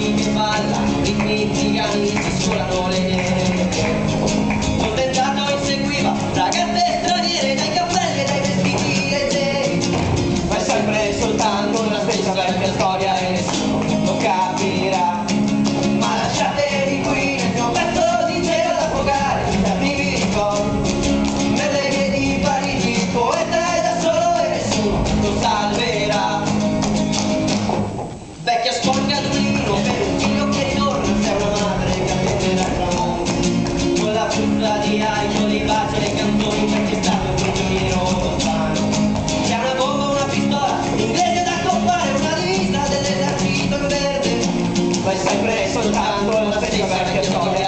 giovani che ballano, ritmi zigani si scolano le nere. Ho tentato inseguiva ragazze straniere dai cappelli e dai vestiti leggeri, ma è sempre soltanto la stessa vecchia storia e nessuno lo capirà. Ma lasciatemi qui nel mio pezzo di cielo da affogare i cattivi ricordi, nelle vie di Parigi, poeta è da solo e nessuno lo salverà. Vecchia sporca d'ulino per un figlio che ritorna, sei una madre che attende dal tramonto, con la frutta di aglio, dei baci e dei cantoni, perché è stato un prigioniero lontano. C'è una bomba, una pistola inglese da compare, una divisa dell'esercito in verde, ma è sempre soltanto la stessa vecchia storia.